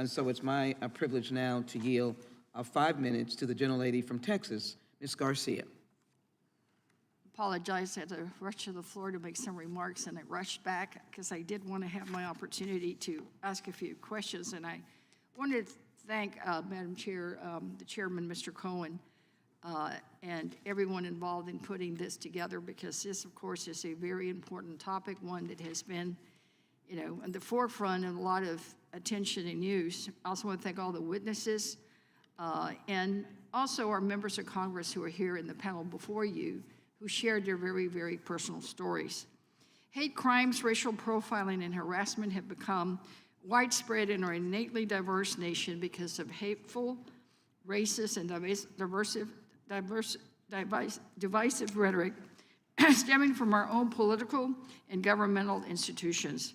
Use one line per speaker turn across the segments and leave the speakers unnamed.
So it's my privilege now to yield 5 minutes to the gentlelady from Texas, Ms. Garcia.
Apologize, I had to rush to the floor to make some remarks, and I rushed back because I did want to have my opportunity to ask a few questions. And I wanted to thank Madam Chair, the Chairman, Mr. Cohen, and everyone involved in putting this together, because this, of course, is a very important topic, one that has been, in the forefront and a lot of attention and use. I also want to thank all the witnesses and also our members of Congress who are here in the panel before you, who shared their very, very personal stories. Hate crimes, racial profiling, and harassment have become widespread in our innately diverse nation because of hateful, racist, and divisive rhetoric stemming from our own political and governmental institutions.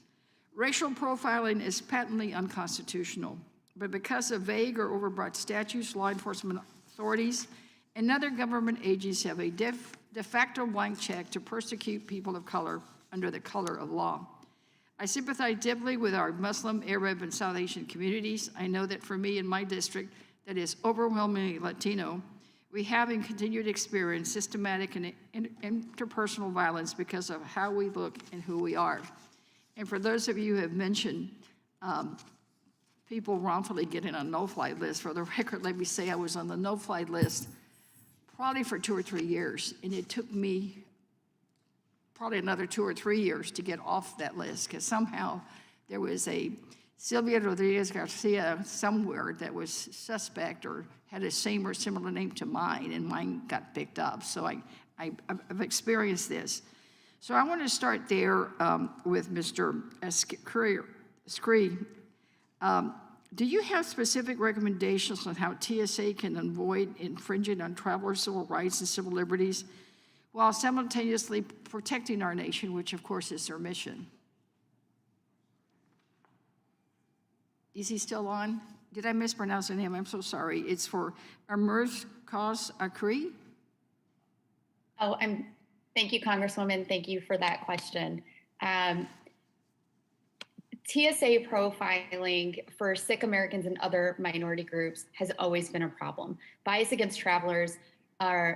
Racial profiling is patently unconstitutional, but because of vague or overbroad statutes, law enforcement authorities and other government agencies have a de facto blank check to persecute people of color under the color of law. I sympathize deeply with our Muslim, Arab, and South Asian communities. I know that for me in my district that is overwhelmingly Latino, we have and continue to experience systematic and interpersonal violence because of how we look and who we are. And for those of you who have mentioned people wrongfully getting on a no-fly list, for the record, let me say I was on the no-fly list probably for 2 or 3 years, and it took me probably another 2 or 3 years to get off that list, because somehow there was a Sylvia Garcia somewhere that was suspect or had a same or similar name to mine, and mine got picked up. So I've experienced this. So I want to start there with Mr. Scree. Do you have specific recommendations on how TSA can avoid infringing on travelers' civil rights and civil liberties while simultaneously protecting our nation, which of course is their mission? Is he still on? Did I mispronounce the name? I'm so sorry. It's for Amers Cause Akri.
Oh, thank you, Congresswoman. Thank you for that question. TSA profiling for Sikh Americans and other minority groups has always been a problem. Bias against travelers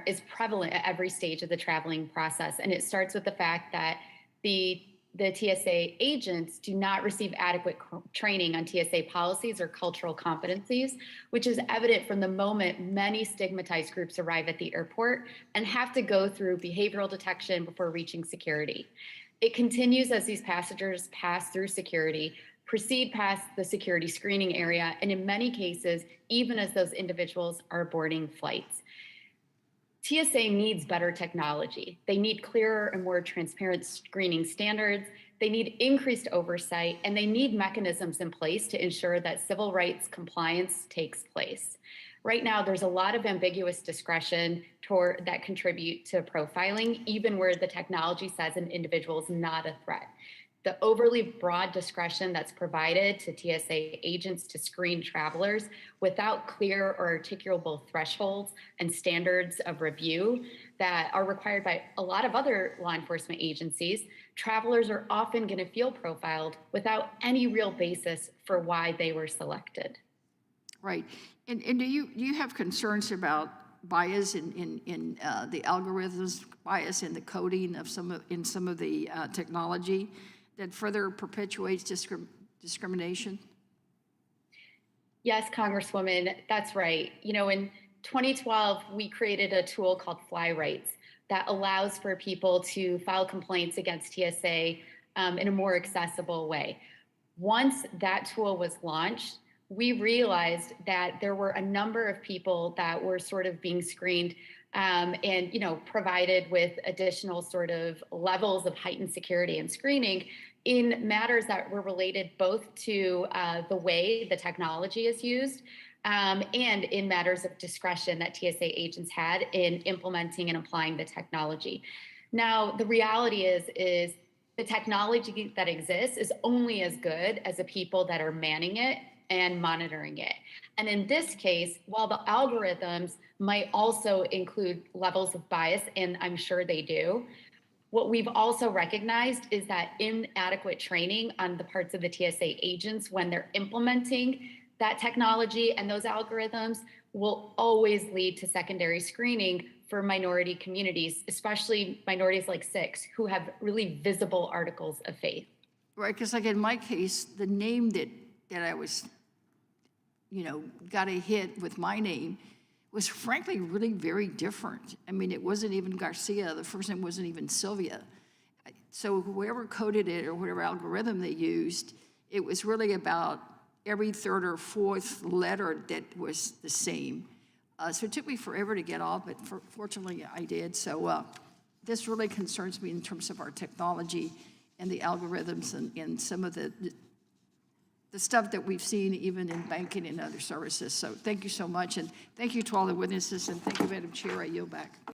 is prevalent at every stage of the traveling process, and it starts with the fact that the TSA agents do not receive adequate training on TSA policies or cultural competencies, which is evident from the moment many stigmatized groups arrive at the airport and have to go through behavioral detection before reaching security. It continues as these passengers pass through security, proceed past the security screening area, and in many cases, even as those individuals are boarding flights. TSA needs better technology. They need clearer and more transparent screening standards. They need increased oversight, and they need mechanisms in place to ensure that civil rights compliance takes place. Right now, there's a lot of ambiguous discretion that contribute to profiling, even where the technology says an individual is not a threat. The overly broad discretion that's provided to TSA agents to screen travelers without clear or articulable thresholds and standards of review that are required by a lot of other law enforcement agencies, travelers are often going to feel profiled without any real basis for why they were selected.
Right. And do you have concerns about bias in the algorithms, bias in the coding of some of the technology that further perpetuates discrimination?
Yes, Congresswoman, that's right. In 2012, we created a tool called Fly Rights that allows for people to file complaints against TSA in a more accessible way. Once that tool was launched, we realized that there were a number of people that were sort of being screened and provided with additional sort of levels of heightened security and screening in matters that were related both to the way the technology is used and in matters of discretion that TSA agents had in implementing and applying the technology. Now, the reality is the technology that exists is only as good as the people that are manning it and monitoring it. And in this case, while the algorithms might also include levels of bias, and I'm sure they do, what we've also recognized is that inadequate training on the parts of the TSA agents when they're implementing that technology and those algorithms will always lead to secondary screening for minority communities, especially minorities like Sikhs who have really visible articles of faith.
Right, because like in my case, the name that I was, got a hit with my name was frankly really very different. I mean, it wasn't even Garcia. The first name wasn't even Sylvia. So whoever coded it or whatever algorithm they used, it was really about every third or fourth letter that was the same. So it took me forever to get off, but fortunately I did. So this really concerns me in terms of our technology and the algorithms and some of the stuff that we've seen even in banking and other services. So thank you so much, and thank you to all the witnesses, and thank you, Madam Chair. I yield back.